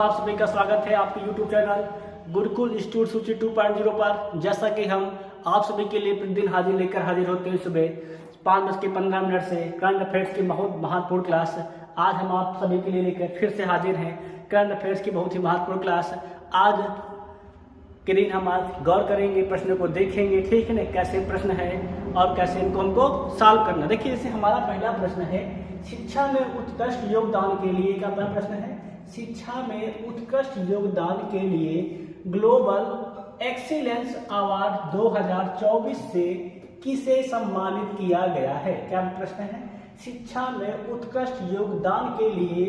आप सभी का स्वागत है आपके YouTube चैनल गुरुकुल इंस्टीट्यूट सूची 2.0 पर। जैसा कि हम आप सभी के लिए प्रतिदिन हाजिर होते हैं सुबह 5:15 से करंट अफेयर्स की बहुत महत्वपूर्ण क्लास। आज हम आप सभी के लिए लेकर फिर से हाजिर हैं करंट अफेयर्स की बहुत ही महत्वपूर्ण क्लास। आज के दिन हम आज गौर करेंगे, प्रश्नों को देखेंगे, ठीक है ना, कैसे प्रश्न है और कैसे इनको हमको सॉल्व करना। देखिए, जैसे हमारा पहला प्रश्न है, शिक्षा में उत्कृष्ट योगदान के लिए का पहला प्रश्न है, शिक्षा में उत्कृष्ट योगदान के लिए ग्लोबल एक्सीलेंस अवार्ड 2024 से किसे सम्मानित किया गया है। क्या प्रश्न है? शिक्षा में उत्कृष्ट योगदान के लिए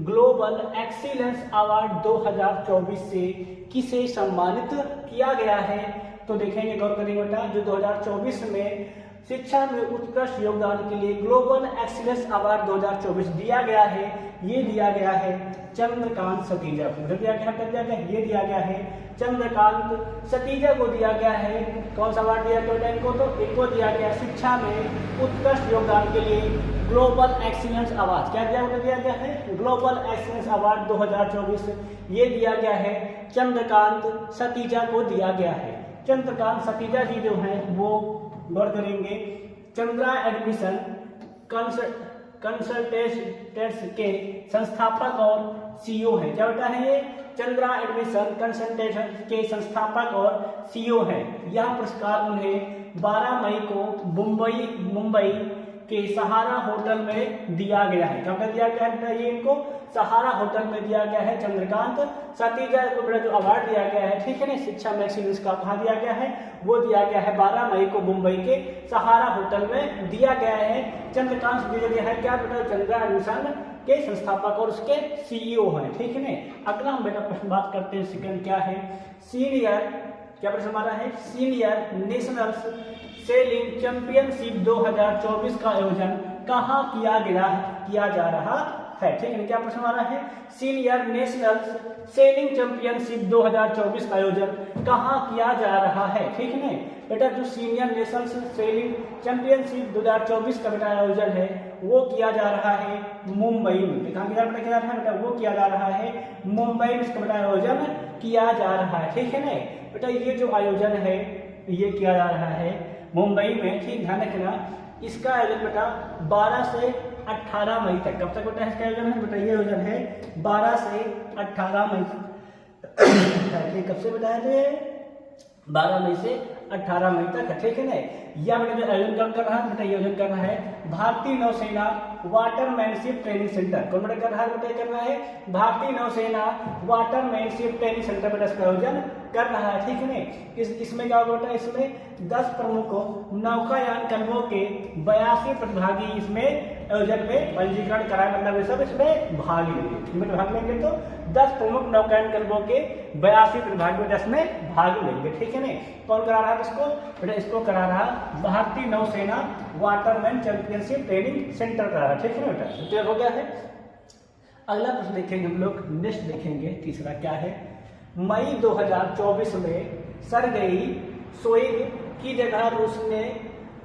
ग्लोबल एक्सीलेंस अवार्ड 2024 से किसे सम्मानित किया गया है। तो देखेंगे, गौर करेंगे बेटा, जो 2024 में शिक्षा में उत्कृष्ट योगदान के लिए ग्लोबल एक्सीलेंस अवार्ड 2024 दिया गया है, ये दिया गया है चंद्रकांत सतीजा को। दिया गया ये दिया गया है चंद्रकांत सतीजा को दिया गया है। कौन सा अवार्ड दिया गया इनको? तो इनको दिया गया शिक्षा में उत्कृष्ट योगदान के लिए ग्लोबल एक्सीलेंस अवार्ड। क्या दिया गया है? ग्लोबल एक्सीलेंस अवार्ड 2024 ये दिया गया है चंद्रकांत सतीजा को दिया गया है। चंद्रकांत सतीजा जी जो हैं वो गौर करेंगे चंद्रा एडमिशन कंसल्टेंट्स के संस्थापक और सीईओ है। क्या बेटा है? ये चंद्रा एडमिशन कंसल्टेंट्स के संस्थापक और सीईओ है। यह पुरस्कार उन्हें 12 मई को मुंबई के सहारा होटल में दिया गया है। क्या दिया गया है? ये इनको सहारा होटल में दिया गया है। चंद्रकांत सतीजा को बड़ा जो अवार्ड दिया गया है, ठीक है ना, शिक्षा में एक्सीलेंस का, कहाँ दिया गया है? वो दिया गया है 12 मई को मुंबई के सहारा होटल में दिया गया है। चंद्रकांत सतीजा है क्या बेटा? चंद्रा एडमिशन के संस्थापक और उसके सीईओ हैं, ठीक है ना। अगला हम बेटा प्रश्न बात करते हैं, सेकंड क्या है? सीनियर, क्या प्रश्न हमारा है? सीनियर नेशनल सेलिंग चैंपियनशिप 2024 का आयोजन कहाँ किया जा रहा है, ठीक है। क्या प्रश्न हमारा है? सीनियर नेशनल सेलिंग चैंपियनशिप 2024 का आयोजन कहाँ किया जा रहा है, ठीक है बेटा। जो सीनियर नेशनल सेलिंग चैंपियनशिप 2024 का बेटा आयोजन है वो किया जा रहा है मुंबई में। कहाँ किया जा रहा है बेटा? वो किया जा रहा है मुंबई में, इसका बेटा आयोजन किया जा रहा है, ठीक है ना बेटा। ये जो आयोजन है ये किया जा रहा है मुंबई में, ठीक, ध्यान रखना। इसका आयोजन बेटा 12 से 18 मई तक। कब तक बेटा इसका आयोजन है? बेटा ये आयोजन है 12 से 18 मई तक। कब से बेटा है? 12 मई से 18 मई तक, ठीक है ना। यह बेटा जो आयोजन कर रहा है बेटा, ये आयोजन कर रहा है भारतीय नौसेना वाटरमैनशिप ट्रेनिंग सेंटर। कौन बेटा कर रहा है? बेटा कर रहा है भारतीय नौसेना वाटरमैनशिप ट्रेनिंग सेंटर बेटा इसका आयोजन कर रहा है, ठीक है ना। इसमें क्या होगा बेटा? इसमें 10 प्रमुखों नौकायान क्लबों के 82 प्रतिभागी इसमें आयोजन में पंजीकरण कराए, मतलब ये सब इसमें भाग लेंगे। तो 10 प्रमुख नौकायान क्लबों के 82 प्रतिभागी इसमें भाग लेंगे, ठीक है ना। कौन करा रहा है इसको? बेटा इसको करा रहा भारतीय नौसेना वाटरमैन चैंपियनशिप ट्रेनिंग सेंटर करा रहा है, ठीक है ना बेटा। क्लियर हो गया है। अगला प्रश्न देखेंगे हम लोग, नेक्स्ट देखेंगे तीसरा क्या है? मई 2024 में सरगेई शोइगु की जगह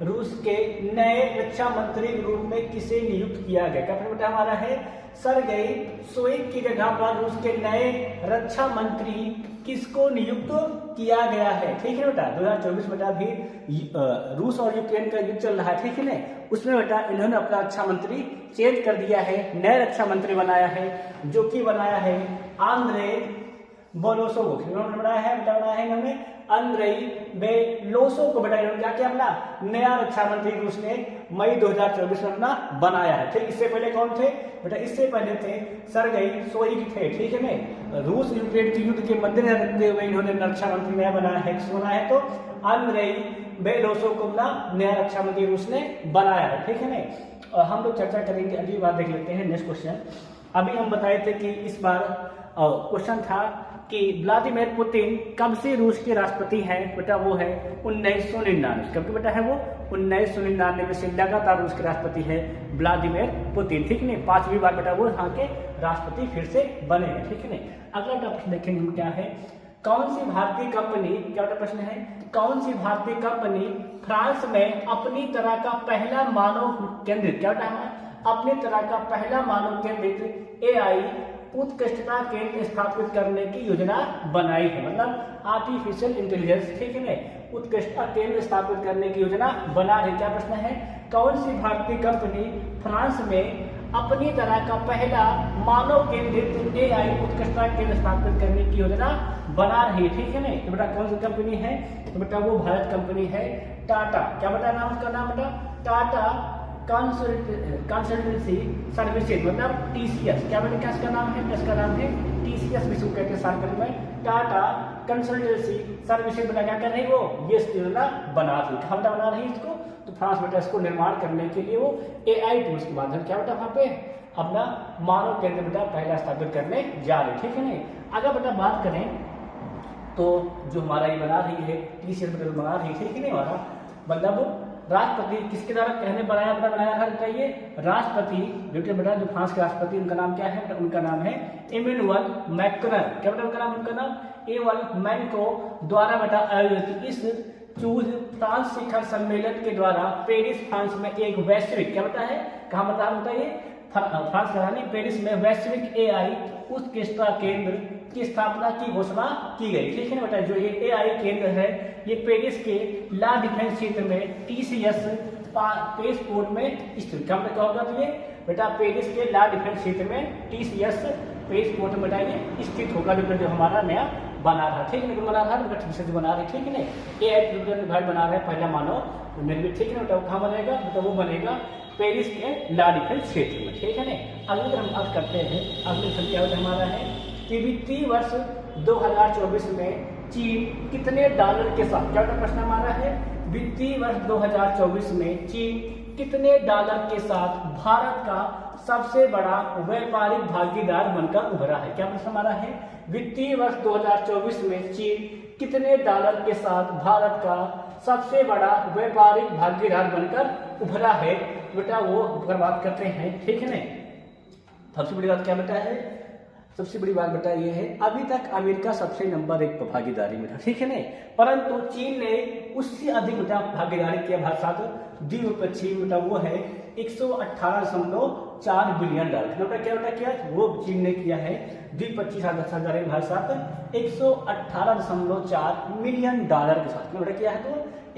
रूस के नए रक्षा मंत्री के रूप में किसे नियुक्त किया गया? क्या बेटा हमारा है? सरगेई शोइगु की जगह पर रूस के नए रक्षा मंत्री किसको नियुक्त किया गया है, ठीक है बेटा। 2024 बेटा भी रूस और यूक्रेन का युद्ध चल रहा है, ठीक है ना। उसमें बेटा इन्होंने अपना रक्षा मंत्री चेंज कर दिया है, नया रक्षा मंत्री बनाया है, जो कि बनाया है आंद्रे बोलोसोव। बनाया है इन्होंने अंद्रेई बेलोसोव को बेटा इन्होंने क्या किया? अपना नया रक्षा मंत्री रूस ने मई 2024 में अपना बनाया है, ठीक। इससे पहले कौन थे बेटा? इससे पहले थे सरगेई शोइगु थे, ठीक है ना। रूस यूक्रेन के युद्ध के मद्देनजर रखते हुए इन्होंने रक्षा मंत्री नया बनाया है। किस बनाया है? तो अंद्रेई बेलोसोव को अपना नया रक्षा मंत्री रूस ने बनाया है, ठीक है ना। हम लोग चर्चा करेंगे, अगली बार देख लेते हैं नेक्स्ट क्वेश्चन। अभी हम बताए थे कि इस बार क्वेश्चन था कि व्लादिमीर पुतिन कब से रूस के राष्ट्रपति हैं? बेटा वो है 1999। कब बेटा है वो? 1999 से लगातार रूस के राष्ट्रपति है व्लादिमीर पुतिन, ठीक है। 5वीं बार बेटा वो यहाँ के राष्ट्रपति फिर से बने हैं, ठीक है। अगला प्रश्न देखेंगे हम क्या है? कौन सी भारतीय कंपनी, क्या बेटा प्रश्न है? कौन सी भारतीय कंपनी फ्रांस में अपनी तरह का पहला मानव केंद्रित, क्या बेटा अपनी तरह का पहला मानव केंद्रित AI उत्कृष्टता केंद्र स्थापित करने की योजना बनाई है, मतलब आर्टिफिशियल इंटेलिजेंस, ठीक है ना, उत्कृष्टता केंद्र स्थापित करने की योजना बना रही। क्या प्रश्न है, कौन सी भारतीय कंपनी फ्रांस में अपनी तरह का पहला मानव केंद्रित AI उत्कृष्टता केंद्र स्थापित करने की योजना बना रही है, ठीक है ना। तो बेटा कौन सी कंपनी है, तो बेटा वो भारत कंपनी है टाटा। क्या बेटा नाम, उसका नाम बेटा टाटा कंसल्टेंसी सर्विसेज, मतलब TCS। क्या बेटा क्या इसका नाम है, इसका नाम है TCS, विश्व कहते हैं शार्टकट में टाटा कंसल्टेंसी सर्विसेज। बेटा क्या कर रही है वो, ये योजना बना रही, कहाँ बेटा बना रही है इसको, तो फ्रांस बेटा इसको निर्माण करने के लिए वो AI टूल्स के माध्यम क्या बेटा वहाँ पे अपना मानव केंद्र बेटा पहला स्थापित करने जा रहे, ठीक है ना। अगर बेटा बात करें तो जो हमारा ये बना रही है TCS बेटा बना रही है, ठीक है ना, हमारा मतलब राष्ट्रपति किसके द्वारा कहने बनाया बेटा, बनाया था बताइए, राष्ट्रपति बेटा जो फ्रांस के राष्ट्रपति उनका नाम क्या है, उनका नाम है इमैनुअल मैक्रोन। क्या बेटा उनका नाम, उनका नाम इमैनुअल मैक्रोन द्वारा बेटा आयोजित इस चूज फ्रांस शिखर सम्मेलन के द्वारा पेरिस फ्रांस में एक वैश्विक, क्या बता है, कहाँ बता बताइए, फ्रांस की राजधानी पेरिस में वैश्विक AI उत्कृष्टता केंद्र की स्थापना की घोषणा की गई, ठीक है ना बेटा। जो ये AI केंद्र है ये पेरिस के ला डिफेंस क्षेत्र में TCS पेरिस पोर्ट में स्थित, क्या होगा, तो ये बेटा पेरिस के ला डिफेंस क्षेत्र में TCS पेरिस पोर्ट में बेटा ये स्थित होगा, जो हमारा नया बना रहा, ठीक है ना, बना रहा बेटा, ठीक से बना रहे, ठीक है ना। AI बना रहा है पहला मानव निर्मित, ठीक है ना बेटा, कहाँ बनेगा बेटा, वो बनेगा पेरिस के ला डिफेंस क्षेत्र में, ठीक है ना। अगले हम बात करते हैं, अगले संख्या हमारा है कि वित्तीय वर्ष 2024 में चीन कितने डॉलर के साथ, क्या प्रश्न हमारा है, वित्तीय वर्ष 2024 में चीन कितने डॉलर के साथ भारत का सबसे बड़ा व्यापारिक भागीदार बनकर उभरा है। क्या प्रश्न हमारा है, वित्तीय वर्ष 2024 में चीन कितने डॉलर के साथ भारत का सबसे बड़ा व्यापारिक भागीदार बनकर उभरा है बेटा, वो अगर बात करते हैं, ठीक है ना। सबसे बड़ी बात क्या बेटा है, सबसे बड़ी बात बेटा ये है अभी तक अमेरिका सबसे नंबर 1 पर भागीदारी में था, ठीक है ना, परंतु चीन ने उससे अधिक बेटा भागीदारी किया भारत साथ द्विपक्षीय बेटा, वो है 118.4 बिलियन डॉलर बेटा, क्या बेटा किया वो चीन ने किया है द्विपक्षीय साझेदारी भारत साथ 118.4 मिलियन डॉलर के साथ, क्या बेटा किया है, तो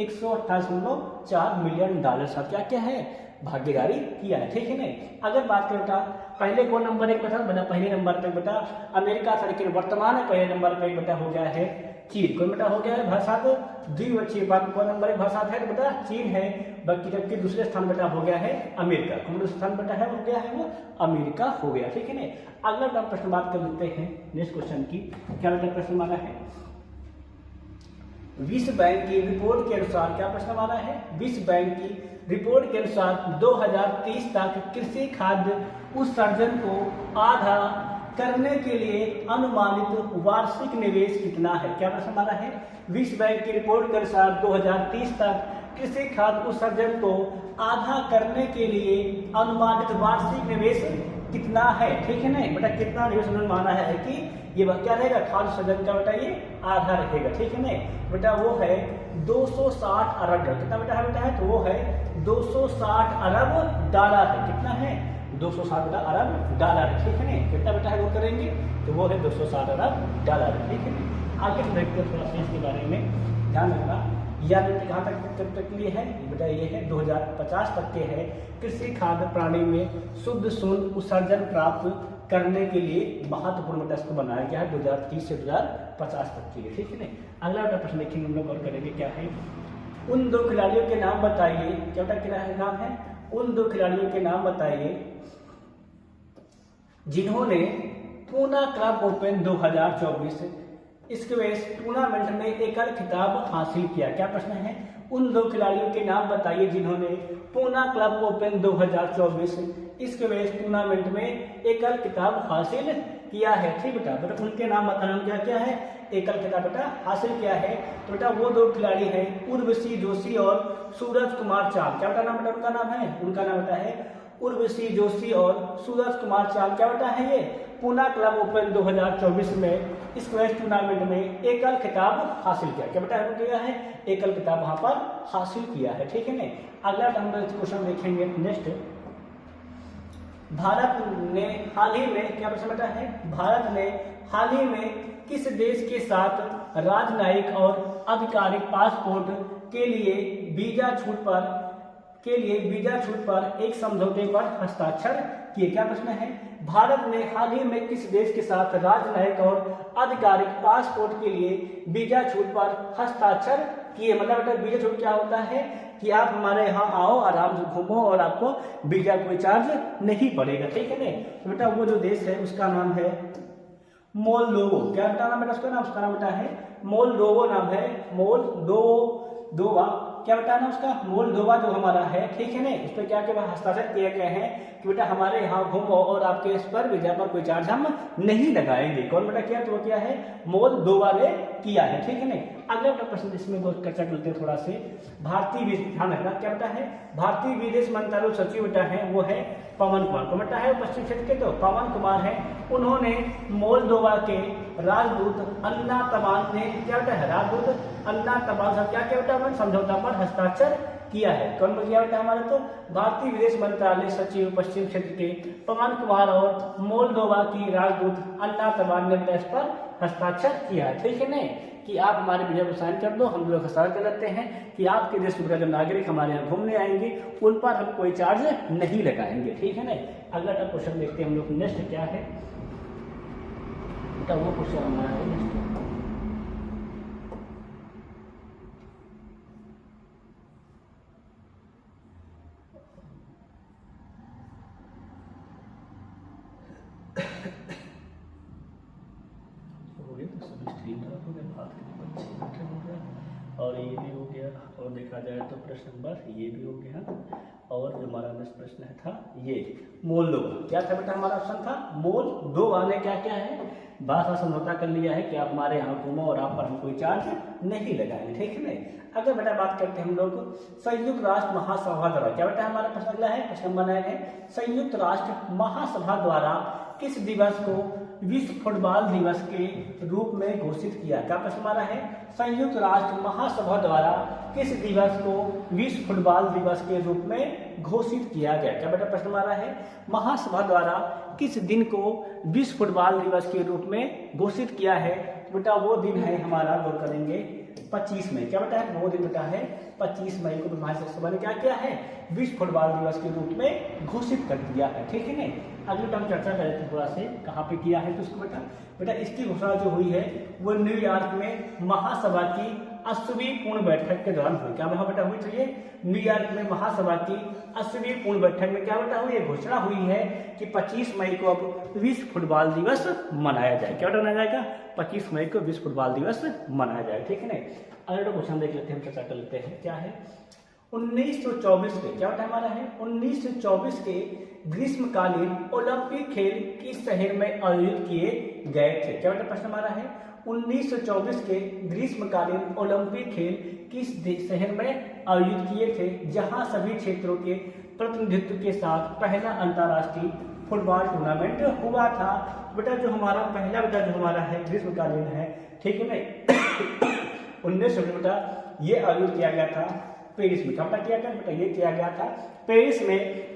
118.4 मिलियन डॉलर साथ क्या क्या है भागीदारी किया है, ठीक है ना। अगर बात करें बेटा पहले कौन नंबर 1 पे था बेटा, पहले नंबर पे बेटा अमेरिका था, लेकिन वर्तमान में पहले नंबर पे बेटा हो गया है चीन, कौन बेटा हो गया है भारत, द्विपक्षीय बात कौन नंबर 1 भारत है तो बेटा चीन है, बाकी जबकि दूसरे स्थान बेटा हो गया है अमेरिका, कौन स्थान बेटा है हो गया है वो अमेरिका हो गया, ठीक है ना। अगला प्रश्न बात कर लेते हैं नेक्स्ट क्वेश्चन की, क्या बेटा प्रश्न हमारा है, विश्व बैंक की रिपोर्ट के अनुसार, क्या प्रश्न हमारा है, विश्व बैंक की रिपोर्ट के अनुसार 2030 तक कृषि खाद्य उत्सर्जन को आधा करने के लिए अनुमानित वार्षिक निवेश कितना है। क्या प्रश्न हमारा है, विश्व बैंक की रिपोर्ट के अनुसार 2030 तक कृषि खाद्य उत्सर्जन को आधा करने के लिए अनुमानित वार्षिक निवेश कितना है, ठीक है ना बेटा, कितना निवेश उन्होंने माना है कि ये क्या रहेगा खाद्य उत्सर्जन का बेटा ये आधा रहेगा, ठीक है ना बेटा, वो है 260 अरब डॉलर, कितना बेटा है तो वो है 260 अरब डॉलर है, कितना है 260 बेटा अरब डॉलर, ठीक है ना, कितना बेटा है वो करेंगे तो वो है 260 अरब डॉलर, ठीक है ना। आगे देखते हैं थोड़ा सा इसके बारे में ध्यान रखना, या कहाँ तक लिए है बेटा, ये है 2050 तक के है कृषि खाद्य प्रणाली में शुद्ध शून्य उत्सर्जन प्राप्त करने के लिए महत्वपूर्ण बेटा इसको बनाया गया है 2030 से 2050 तक के लिए, ठीक है ना। अगला बेटा प्रश्न देखेंगे हम लोग और करेंगे, क्या है, उन 2 खिलाड़ियों के नाम बताइए, क्या बेटा नाम है, उन 2 खिलाड़ियों के नाम बताइए जिन्होंने Poona club open 2024 squash tournament में एकल खिताब हासिल किया। क्या प्रश्न है, उन 2 खिलाड़ियों के नाम बताइए जिन्होंने Poona club open 2024 squash tournament में एकल खिताब हासिल किया है, ठीक बेटा, बेटा उनके नाम बताना, क्या क्या है एकल खिताब बेटा हासिल किया है, तो बेटा वो 2 खिलाड़ी हैं उर्वशी जोशी और सूरज कुमार चाल। क्या बेटा नाम बेटा उनका नाम है, उनका नाम बेटा है उर्वशी जोशी और सूरज कुमार चाल, क्या बेटा है ये पूना क्लब ओपन 2024 में स्क्वैश टूर्नामेंट में एकल खिताब हासिल किया, क्या बेटा किया है एकल खिताब वहां पर हासिल किया है, ठीक है ना। अगला हम क्वेश्चन देखेंगे नेक्स्ट, भारत ने हाल ही में, क्या प्रश्न बेटा है, भारत ने हाल ही में किस देश के साथ राजनयिक और आधिकारिक पासपोर्ट के लिए वीजा छूट पर एक समझौते पर हस्ताक्षर किए? क्या प्रश्न है, भारत ने हाल ही में किस देश के साथ राजनयिक और आधिकारिक पासपोर्ट के लिए वीजा छूट पर हस्ताक्षर किए? मतलब बेटा वीजा छूट क्या होता है कि आप हमारे यहाँ आओ, आराम से घूमो और आपको वीजा कोई चार्ज नहीं पड़ेगा, ठीक है ना। तो बेटा वो जो देश है उसका नाम है मोल्दोवो। क्या बेटा नाम बेटा उसका नाम बेटा है मोल्दोवो नाम है, मोल्दोवा। क्या बेटा ना उसका मोल्दोवा जो हमारा है, ठीक है ना। उस पर क्या क्या हस्ताक्षर किए गए हैं कि बेटा हमारे यहाँ घूमो और आपके इस पर वीजा पर कोई चार्ज हम नहीं लगाएंगे। कौन बेटा किया, तो वो क्या है मोल्दोवा ने किया है, ठीक है ना। अगला प्रश्न इसमें दोस्त चर्चा करते हैं थोड़ा से, भारतीय ध्यान रखना, क्या बेटा है भारतीय विदेश मंत्रालय सचिव बेटा है वो है पवन कुमार। तो बेटा है पश्चिम क्षेत्र के तो पवन कुमार है, उन्होंने मोल्दोवा के राजदूत अन्ना तमान ने क्या बेटा है राजदूत अन्ना तमान से क्या क्या बेटा उन्होंने समझौता पर हस्ताक्षर किया है। कौन किया बेटा हमारे, तो भारतीय विदेश मंत्रालय सचिव पश्चिम क्षेत्र के पवन कुमार और मोल्दोवा की राजदूत अन्ना तमान ने इस पर हस्ताक्षर किया है, ठीक है ना। कि आप हमारे वीजा को साइन कर दो, हम लोग हस्ताक्षर कर लेते हैं कि आपके देश के जो नागरिक हमारे यहाँ घूमने आएंगे उन पर हम कोई चार्ज नहीं लगाएंगे, ठीक है ना। अगला क्वेश्चन देखते हैं हम लोग, नेक्स्ट क्या है वो क्वेश्चन हमारा है नेक्स्ट। और ये भी हो गया, और देखा जाए तो प्रश्न नंबर ये भी हो गया, और जो हमारा नेक्स्ट प्रश्न था ये मोल्दोवा। क्या था बेटा हमारा ऑप्शन था मोल्दोवा ने क्या क्या है भाषा समझौता कर लिया है कि आप हमारे यहाँ घूमो और आप पर हम कोई चार्ज नहीं लगाएंगे, ठीक है ना। अगर बेटा बात करते हैं हम लोग संयुक्त राष्ट्र महासभा द्वारा, क्या बेटा हमारा प्रश्न अगला है, प्रश्न नंबर 9 है संयुक्त राष्ट्र महासभा द्वारा किस दिवस को विश्व फुटबॉल दिवस के रूप में घोषित किया? क्या प्रश्न हमारा है संयुक्त राष्ट्र महासभा द्वारा किस दिवस को विश्व फुटबॉल दिवस के रूप में घोषित किया गया? क्या बेटा प्रश्न हमारा है महासभा द्वारा किस दिन को विश्व फुटबॉल दिवस के रूप में घोषित किया है? बेटा वो दिन है हमारा, गौर करेंगे 25 मई। क्या बेटा है वो दिन बेटा है 25 मई को महासभा ने क्या किया है विश्व फुटबॉल दिवस के रूप में घोषित कर दिया है, ठीक है ना। अगले हम चर्चा करें थोड़ा से कहाँ पे किया है तो उसको बेटा इसकी घोषणा जो हुई है वो न्यूयॉर्क में महासभा की 80वीं पूर्ण बैठक के दौरान हुई। क्या वहाँ बेटा हुई, तो ये न्यूयॉर्क में महासभा की 80वीं पूर्ण बैठक में क्या बेटा हुई, घोषणा हुई है कि 25 मई को अब विश्व फुटबॉल दिवस मनाया जाए। क्या बेटा मनाया जाएगा 25 मई को विश्व फुटबॉल दिवस मनाया जाए, ठीक है ना। अगला क्वेश्चन देख लेते हैं, हम चर्चा कर लेते हैं। क्या है 1924 के, क्या बेटा हमारा है 1924 के ग्रीष्मकालीन ओलंपिक खेल किस शहर में आयोजित किए गए थे? क्या बेटा प्रश्न हमारा है 1924 के ग्रीष्मकालीन ओलंपिक खेल किस शहर में आयोजित किए थे जहां सभी क्षेत्रों के प्रतिनिधित्व के साथ पहला अंतर्राष्ट्रीय फुटबॉल टूर्नामेंट हुआ था? बेटा जो हमारा पहला बेटा जो हमारा है ग्रीष्मकालीन है, ठीक है ना 1924 बेटा ये आयोजित किया गया था पेरिस में। कब किया गया बेटा, ये किया गया था पेरिस में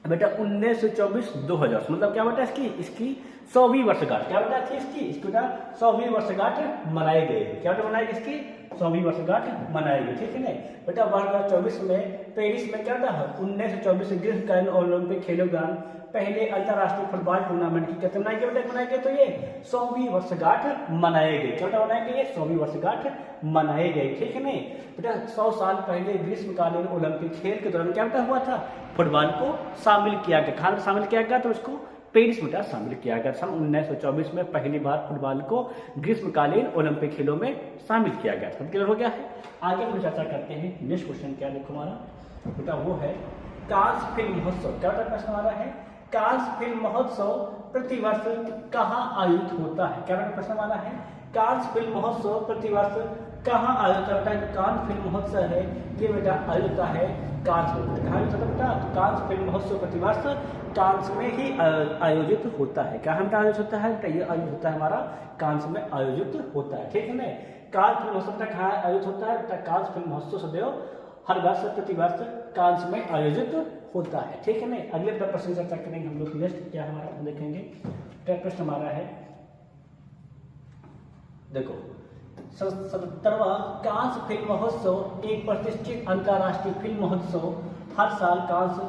बेटा 1924-2000, मतलब क्या बेटा इसकी 100वीं वर्षगांठ, क्या बेटा थी इसकी बेटा 100वीं वर्षगांठ मनाई गई। क्या बेटा मनाई इसकी 100वीं वर्षगांठ मनाई गई, ठीक है ना बेटा। 2024 में पेरिस में क्या था 1924 ग्रीष्मकालीन ओलंपिक खेलों के दौरान पहले अंतर्राष्ट्रीय फुटबॉल टूर्नामेंट की कैसे बनाई गई बेटा, बनाई गई तो ये 100वीं वर्षगांठ मनाई गई। क्या बेटा बनाई गई 100वीं वर्षगांठ मनाई गई, ठीक है ना बेटा। 100 साल पहले ग्रीष्मकालीन ओलंपिक खेल के दौरान क्या बेटा हुआ था फुटबॉल को शामिल किया गया। कहाँ शामिल किया गया तो उसको पेरिस बेटा शामिल किया गया। सन 1924 में पहली बार फुटबॉल को ग्रीष्मकालीन ओलंपिक खेलों में शामिल किया गया था। क्लियर हो गया है। आगे हम चर्चा करते हैं। नेक्स्ट क्वेश्चन क्या देखो हमारा बेटा वो है कांस फिल्म महोत्सव। क्या बेटा प्रश्न हमारा है कांस फिल्म महोत्सव प्रतिवर्ष कहाँ आयोजित होता है? क्या बेटा प्रश्न हमारा है कांस फिल्म महोत्सव प्रतिवर्ष कहाँ आयोजित होता है? कांस फिल्म महोत्सव है ये बेटा आयोजित होता है कांस में। कहाँ आयोजित होता है? कांस फिल्म महोत्सव प्रतिवर्ष कांस में ही आयोजित होता है। कहाँ में आयोजित होता है? ये आयोजित होता है हमारा कांस में आयोजित होता है, ठीक है ना। कांस फिल्म महोत्सव कहाँ आयोजित होता है? कांस फिल्म महोत्सव सदैव हर वर्ष प्रतिवर्ष कांस में आयोजित होता है, ठीक है ना। अगले प्रश्न चर्चा करेंगे हम लोग। नेक्स्ट क्या हमारा देखेंगे, प्रश्न हमारा है, देखो 77वां कांस फिल्म महोत्सव एक प्रतिष्ठित अंतर्राष्ट्रीय फिल्म महोत्सव हर साल कांस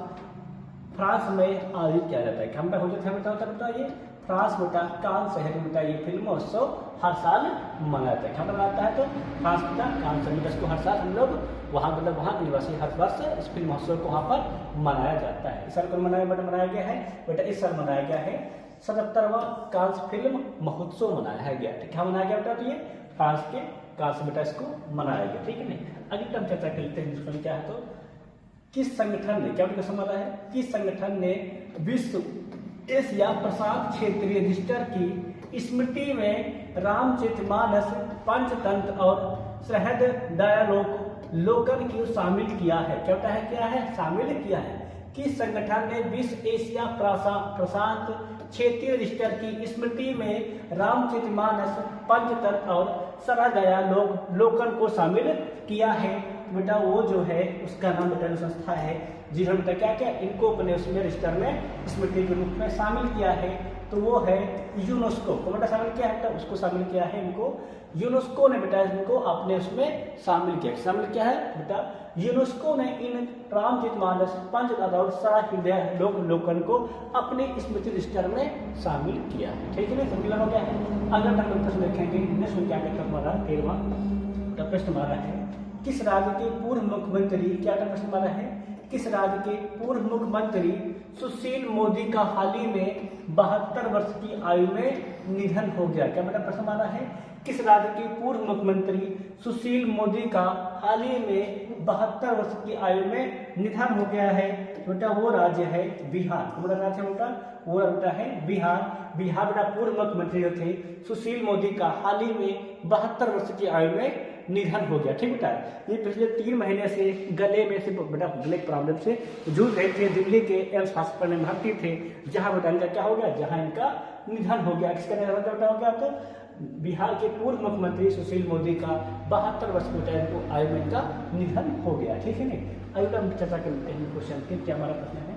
फ्रांस में आयोजित किया जाता है। हम बताइए फ्रांस बेटा कांस शहर में बेटा ये फिल्म महोत्सव हर साल मनाया जाता है। क्या मनाता है तो फ्रांस बेटा कांस शहर को हर साल हम लोग वहाँ मतलब वहाँ के निवासी हर वर्ष इस फिल्म महोत्सव को वहाँ पर मनाया जाता है। इस साल को मनाया गया है बेटा, इस साल मनाया गया है 77वां कांस फिल्म महोत्सव मनाया गया। ठीक है, मनाया गया बेटा, तो ये फ्रांस के कांस बेटा इसको मनाया गया, ठीक है नहीं। अगली हम चर्चा कर लेते हैं क्या है तो किस संगठन ने, क्या क्वेश्चन है, किस संगठन ने विश्व एशिया प्रशांत क्षेत्रीय रजिस्टर की स्मृति में रामचरितमानस, पंचतंत्र और सहृद दयालोकन की शामिल किया है। क्या है शामिल किया है। किस संगठन ने विश्व एशिया प्रशांत क्षेत्रीय रजिस्टर की स्मृति में रामचरितमानस, पंचतंत्र और सहृद दयालोकन को शामिल किया है बेटा? वो जो है उसका नाम बेटा संस्था है जिन्होंने बेटा क्या क्या इनको अपने उसमें रजिस्टर में स्मृति के रूप में शामिल किया है, तो वो है यूनेस्को को बेटा शामिल किया है, उसको शामिल किया है इनको यूनेस्को ने बेटा इनको अपने उसमें शामिल किया है बेटा। यूनेस्को ने इन रामचरितमानस, पंचतंत्र और सहृद दयालोकन को अपने स्मृति रजिस्टर में शामिल किया है, ठीक है ना, समझ हो गया है। अगर हम प्रश्न देखेंगे नेक्स्ट क्या कहता हमारा 13वां प्रश्न हमारा है, किस राज्य के पूर्व मुख्यमंत्री, क्या प्रश्न हमारा है, किस राज्य के पूर्व मुख्यमंत्री सुशील मोदी का हाल ही में 72 वर्ष की आयु में निधन हो गया? क्या बेटा प्रश्न हमारा है, किस राज्य के पूर्व मुख्यमंत्री सुशील मोदी का हाल ही में 72 वर्ष की आयु में निधन हो गया है बेटा? वो राज्य है बिहार। कौन सा राज्य है बेटा? वो बेटा है बिहार। बिहार बेटा पूर्व मुख्यमंत्री जो थे सुशील मोदी का हाल ही में 72 वर्ष की आयु में निधन हो गया, ठीक बेटा। ये पिछले 3 महीने से गले में से बेटा गले प्रॉब्लम से जूझ रहे थे, दिल्ली के एम्स हॉस्पिटल में भर्ती थे, जहां बेटा इनका क्या हो गया, जहां इनका निधन हो गया। किसका निधन बेटा हो गया? तो बिहार के पूर्व मुख्यमंत्री सुशील मोदी का 72 वर्ष के आयु में इनका निधन हो गया, ठीक है नहीं। अभी हम चर्चा करते हैं क्वेश्चन के, क्या हमारा प्रश्न है,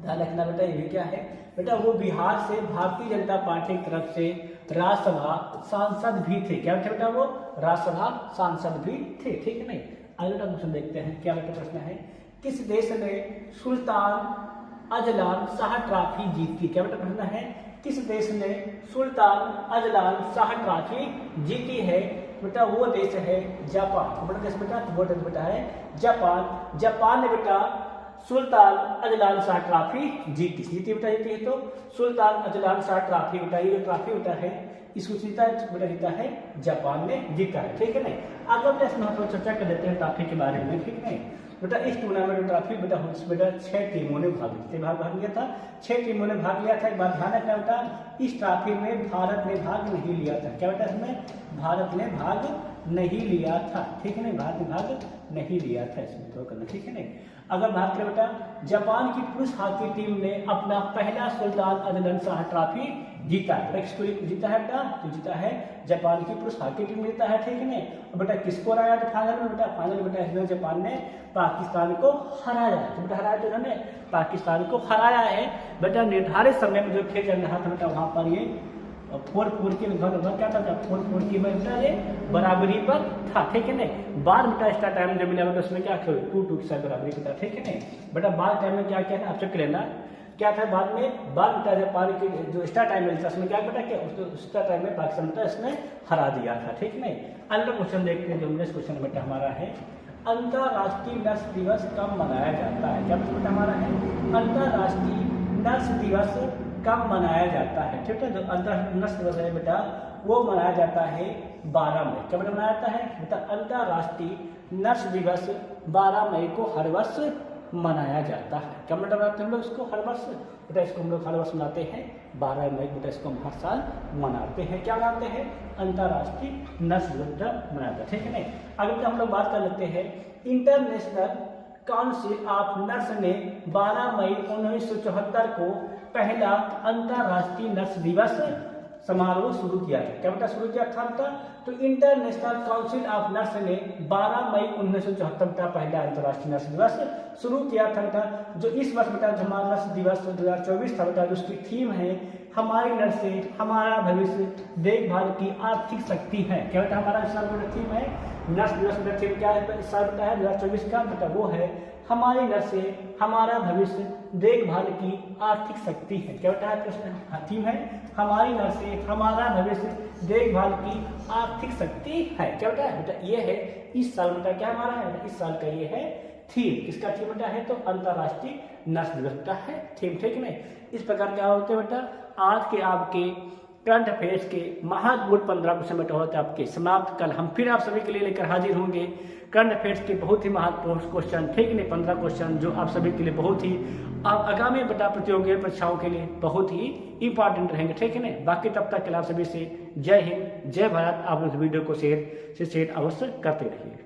ध्यान रखना बेटा। ये क्या है बेटा? वो बिहार से भारतीय जनता पार्टी की तरफ से राज्यसभा सांसद भी थे। क्या थे बेटा? वो राज्यसभा सांसद भी थे, ठीक है नहीं। अगला क्वेश्चन देखते हैं, क्या बेटा प्रश्न है, किस देश ने सुल्तान अजलान शाह ट्रॉफी जीती? क्या बेटा प्रश्न है, किस देश ने सुल्तान अजलान शाह ट्रॉफी जीती है बेटा? वो देश है जापान। बेटा देश बेटा वो देश बेटा है जापान। जापान ने बेटा सुल्तान अजलान शाह ट्रॉफी जीती बेटा, जीती है तो सुल्तान अजलान शाह ट्रॉफी बेटा, ये ट्रॉफी बेटा है इसको जीता है जापान ने जीता है, ठीक है नहीं। अगले प्रश्न हम चर्चा कर लेते हैं ट्रॉफी के बारे में, ठीक है बेटा। इस टूर्नामेंट में ट्रॉफी बेटा 6 टीमों ने भाग लिया था, 6 टीमों ने भाग लिया था। एक बात ध्यान रखना बेटा, इस ट्रॉफी में भारत ने भाग नहीं लिया था। क्या बेटा? इसमें भारत ने भाग नहीं लिया था, ठीक है नहीं, भारत ने भाग नहीं लिया था इसमें, तो करना, ठीक है नहीं। अगर बात करें बेटा, जापान की पुरुष हॉकी टीम ने अपना पहला सुल्तान अजलान शाह ट्रॉफी जीता है। जीता है बेटा, तो जीता है जापान की पुरुष हॉकी टीम जीता है, ठीक है नहीं। और बेटा किसको हराया था फाइनल में बेटा? फाइनल बेटा इसमें जापान ने पाकिस्तान को हराया, तो बेटा हराया तो इन्होंने पाकिस्तान को हराया है बेटा। निर्धारित समय में जो खेल चल रहा था बेटा वहां पर ये 4-4 की क्या था, 4-4 की बेटा ये बराबरी पर था, ठीक है नहीं। बाद बेटा एक्स्ट्रा टाइम जब मिला बेटा उसमें क्या खेल 2-2 के साथ बराबरी था, ठीक है नहीं बेटा। बाद टाइम में क्या क्या है आप चेक लेना क्या था, बाद बेटा जापान की जो एक्स्ट्रा टाइम मिलता है उसमें क्या बेटा क्या एक्स्ट्रा टाइम में पाकिस्तान बेटा इसने हरा दिया था, ठीक नहीं। अगला क्वेश्चन देखते हैं, जो नेक्स्ट क्वेश्चन बेटा हमारा है, अंतर्राष्ट्रीय नर्स दिवस कब मनाया जाता है? क्या बेटा हमारा है, अंतर्राष्ट्रीय नर्स दिवस कब मनाया जाता है? ठीक है, जो अंतर्राष्ट्रीय नर्स दिवस है बेटा वो मनाया जाता है 12 मई। कब मनाया जाता है बेटा? अंतर्राष्ट्रीय नर्स दिवस 12 मई को हर वर्ष मनाया जाता है। कब मनाते हैं हम लोग इसको? हर वर्ष बेटा, इसको हम लोग हर वर्ष मनाते हैं 12 मई बेटा, इसको हम हर साल मनाते हैं। क्या मनाते हैं? अंतर्राष्ट्रीय नर्स दिवस मनाते हैं, ठीक है नहीं। अगर हम लोग बात कर लेते हैं, इंटरनेशनल काउंसिल ऑफ नर्स ने 12 मई 1974 को पहला अंतर्राष्ट्रीय नर्स दिवस समारोह शुरू किया था। क्या बेटा शुरू किया था बेटा? तो इंटरनेशनल काउंसिल ऑफ नर्स ने 12 मई 1974 का पहला अंतर्राष्ट्रीय नर्स दिवस शुरू किया था बेटा। जो इस वर्ष बेटा हमारा नर्स दिवस 2024 था बेटा, जिसकी थीम है हमारी नर्सें हमारा भविष्य देखभाल की आर्थिक शक्ति है। क्या बेटा हमारा इस साल का थीम है नर्स दिवस का थीम क्या है इस साल का है 2024 का बेटा? वो है हमारी नर्सें हमारा भविष्य देखभाल की आर्थिक शक्ति है। क्या बेटा है प्रश्न? थीम है हमारी नर्सें हमारा भविष्य देखभाल की आर्थिक शक्ति है। क्या बेटा है बेटा? ये है इस साल बेटा क्या हमारा है बेटा? इस साल का ये है थीम। किसका थीम बेटा है? तो अंतर्राष्ट्रीय नर्स दिवस का है थीम। ठीक नहीं? इस प्रकार क्या होते हैं बेटा आज के आपके करंट अफेयर्स के महत्वपूर्ण 15 क्वेश्चन बेटा होते हैं आपके समाप्त। कल हम फिर आप सभी के लिए लेकर हाजिर होंगे करंट अफेयर्स के बहुत ही महत्वपूर्ण क्वेश्चन। ठीक नहीं? 15 क्वेश्चन जो आप सभी के लिए बहुत ही आप आगामी बेटा प्रतियोगी परीक्षाओं के लिए बहुत ही इंपॉर्टेंट रहेंगे। ठीक है ना? बाकी तब तक के लिए आप सभी से जय हिंद जय भारत। आप इस वीडियो को शेयर अवश्य करते रहिए।